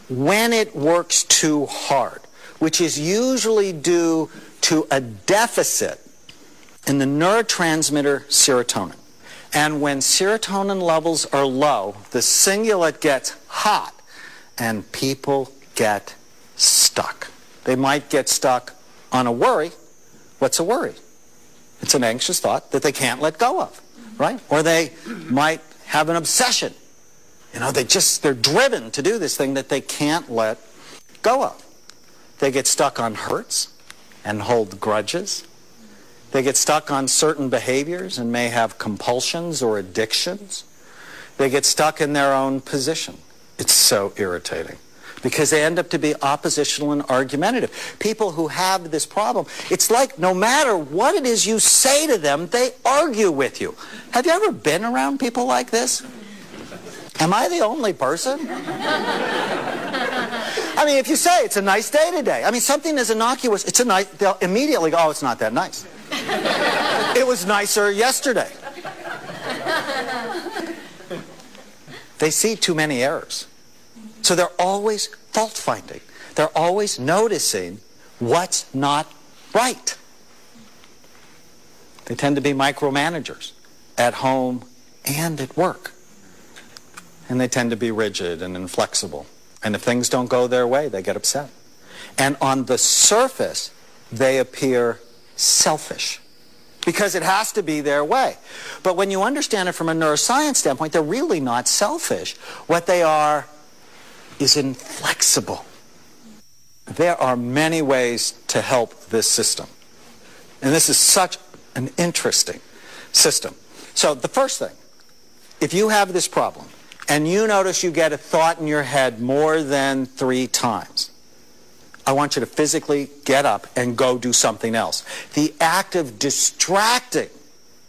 when it works too hard, which is usually due to a deficit in the neurotransmitter serotonin. And when serotonin levels are low, the cingulate gets hot and people get stuck. They might get stuck on a worry. What's a worry? It's an anxious thought that they can't let go of, right? Or they might have an obsession. You know, they're driven to do this thing that they can't let go of. They get stuck on hurts and hold grudges. They get stuck on certain behaviors and may have compulsions or addictions. They get stuck in their own position. It's so irritating because they end up to be oppositional and argumentative. People who have this problem, it's like no matter what it is you say to them, they argue with you. Have you ever been around people like this? Am I the only person? I mean, if you say it's a nice day today, I mean, something is innocuous, it's a nice, they'll immediately go, oh, it's not that nice. It was nicer yesterday. They see too many errors. So they're always fault-finding. They're always noticing what's not right. They tend to be micromanagers at home and at work. And they tend to be rigid and inflexible. And if things don't go their way, they get upset. And on the surface, they appear selfish because it has to be their way. But when you understand it from a neuroscience standpoint, they're really not selfish. What they are is inflexible. There are many ways to help this system. And this is such an interesting system. So the first thing, if you have this problem, and you notice you get a thought in your head more than 3 times, I want you to physically get up and go do something else. The act of distracting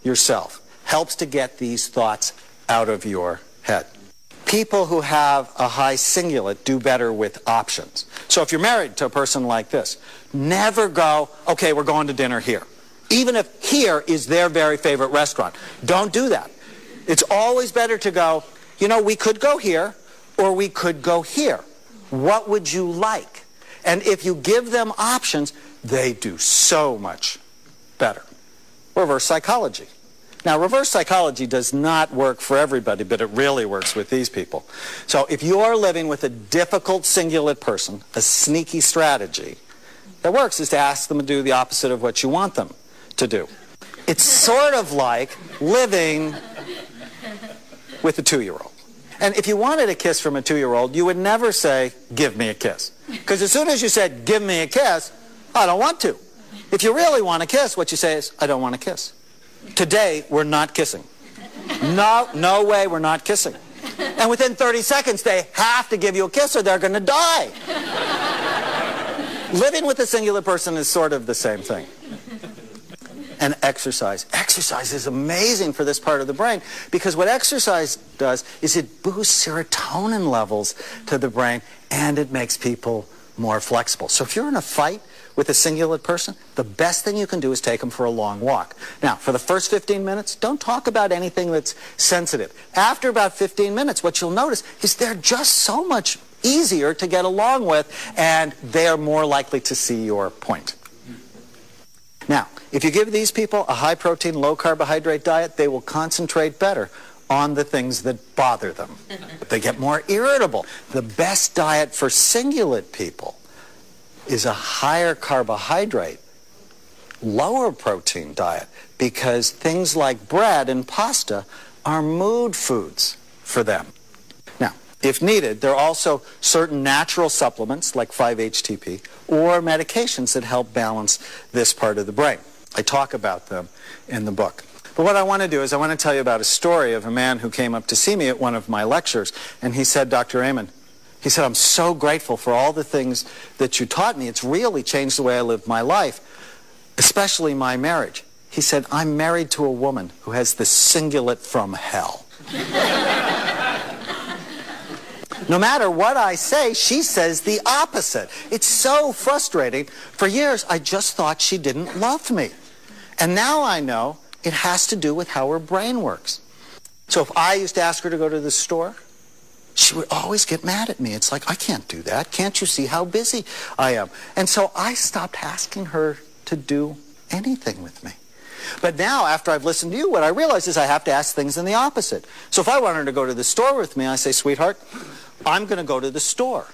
yourself helps to get these thoughts out of your head. People who have a high cingulate do better with options. So if you're married to a person like this, never go, okay, we're going to dinner here. Even if here is their very favorite restaurant. Don't do that. It's always better to go, you know, we could go here, or we could go here. What would you like? And if you give them options, they do so much better. Reverse psychology. Now, reverse psychology does not work for everybody, but it really works with these people. So if you're living with a difficult cingulate person, a sneaky strategy that works is to ask them to do the opposite of what you want them to do. It's sort of like living with a 2-year-old. And if you wanted a kiss from a 2-year-old, you would never say, give me a kiss. Because as soon as you said, give me a kiss, I don't want to. If you really want a kiss, what you say is, I don't want a kiss. Today, we're not kissing. No way we're not kissing. And within 30 seconds, they have to give you a kiss or they're going to die. Living with a cingulate person is sort of the same thing. And exercise. Exercise is amazing for this part of the brain because what exercise does is it boosts serotonin levels to the brain and it makes people more flexible. So if you're in a fight with a cingulate person, the best thing you can do is take them for a long walk. Now, for the first 15 minutes, don't talk about anything that's sensitive. After about 15 minutes, what you'll notice is they're just so much easier to get along with and they're more likely to see your point. Now, if you give these people a high-protein, low-carbohydrate diet, they will concentrate better on the things that bother them. They get more irritable. The best diet for cingulate people is a higher carbohydrate, lower protein diet because things like bread and pasta are mood foods for them. Now, if needed, there are also certain natural supplements like 5-HTP or medications that help balance this part of the brain. I talk about them in the book. But what I want to do is I want to tell you about a story of a man who came up to see me at one of my lectures, and he said, Dr. Amen, he said, I'm so grateful for all the things that you taught me. It's really changed the way I live my life, especially my marriage. He said, I'm married to a woman who has the cingulate from hell. No matter what I say, she says the opposite. It's so frustrating. For years, I just thought she didn't love me. And now I know it has to do with how her brain works. So if I used to ask her to go to the store, she would always get mad at me. It's like, I can't do that. Can't you see how busy I am? And so I stopped asking her to do anything with me. But now, after I've listened to you, what I realize is I have to ask things in the opposite. So if I want her to go to the store with me, I say, sweetheart, I'm going to go to the store.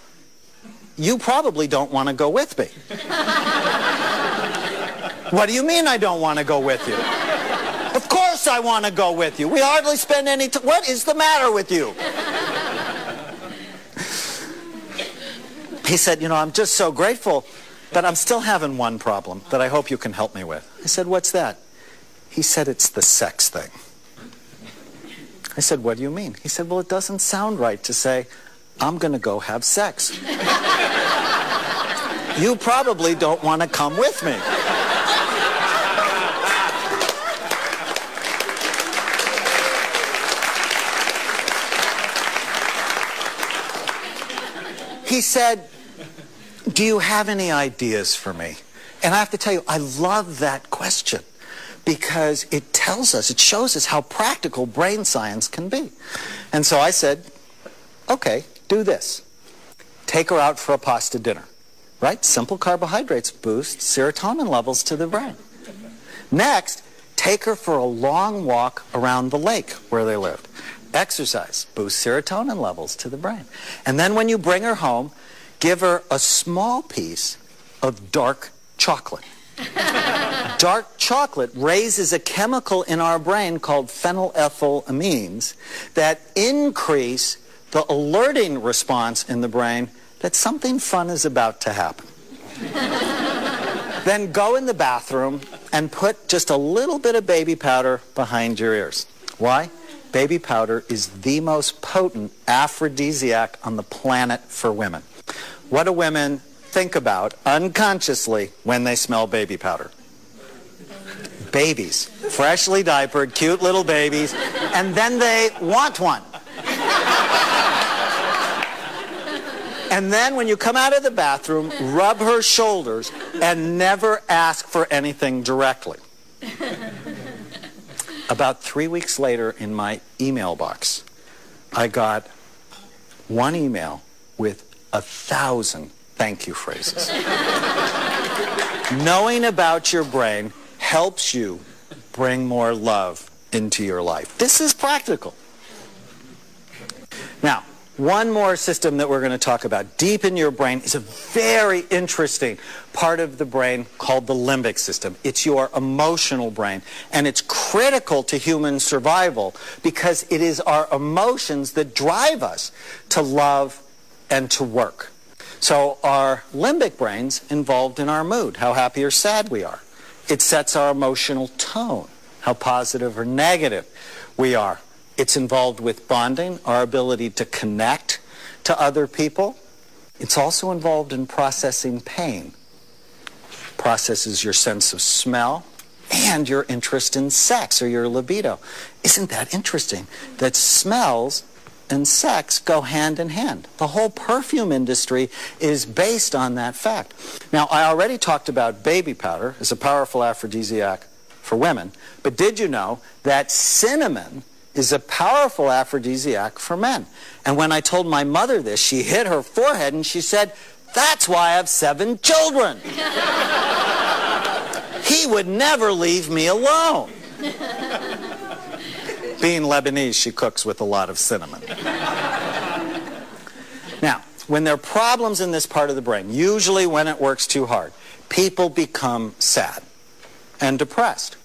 You probably don't want to go with me. What do you mean I don't want to go with you? Of course I want to go with you. We hardly spend any time. What is the matter with you? He said, you know, I'm just so grateful, but I'm still having one problem that I hope you can help me with. I said, what's that? He said, it's the sex thing. I said, what do you mean? He said, well, it doesn't sound right to say, I'm going to go have sex. You probably don't want to come with me. He said, do you have any ideas for me? And I have to tell you, I love that question because it tells us, it shows us how practical brain science can be. And so I said, okay, do this. Take her out for a pasta dinner, right? Simple carbohydrates boost serotonin levels to the brain. Next, take her for a long walk around the lake where they lived. Exercise boosts serotonin levels to the brain. And then when you bring her home, give her a small piece of dark chocolate. Dark chocolate raises a chemical in our brain called phenylethylamines that increase the alerting response in the brain that something fun is about to happen. Then go in the bathroom and put just a little bit of baby powder behind your ears. Why? Baby powder is the most potent aphrodisiac on the planet for women. What do women think about unconsciously when they smell baby powder? Babies. Freshly diapered, cute little babies, and then they want one. And then when you come out of the bathroom, rub her shoulders and never ask for anything directly. About 3 weeks later in my email box, I got one email with 1,000 thank you phrases. Knowing about your brain helps you bring more love into your life. This is practical. Now, one more system that we're going to talk about deep in your brain is a very interesting part of the brain called the limbic system. It's your emotional brain, and it's critical to human survival because it is our emotions that drive us to love and to work. So our limbic brain's involved in our mood, how happy or sad we are. It sets our emotional tone, how positive or negative we are. It's involved with bonding, our ability to connect to other people. It's also involved in processing pain. Processes your sense of smell and your interest in sex or your libido. Isn't that interesting? That smells and sex go hand in hand. The whole perfume industry is based on that fact. Now, I already talked about baby powder as a powerful aphrodisiac for women, but did you know that cinnamon is a powerful aphrodisiac for men? And when I told my mother this, she hit her forehead and she said, that's why I have 7 children. He would never leave me alone. Being Lebanese, she cooks with a lot of cinnamon. Now, when there are problems in this part of the brain, usually when it works too hard, people become sad and depressed,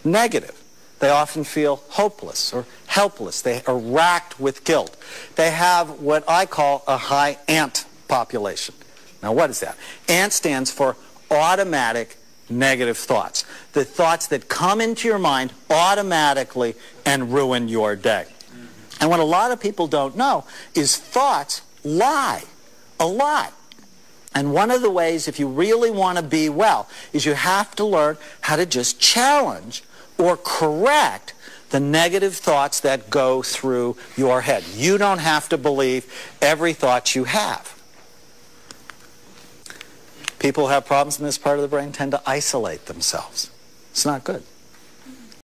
negative. They often feel hopeless or helpless. They are racked with guilt. They have what I call a high ANT population. Now, what is that? ANT stands for automatic negative thoughts. The thoughts that come into your mind automatically and ruin your day. And what a lot of people don't know is thoughts lie a lot. And one of the ways, if you really want to be well, is you have to learn how to just challenge or correct the negative thoughts that go through your head. You don't have to believe every thought you have. People who have problems in this part of the brain tend to isolate themselves. It's not good.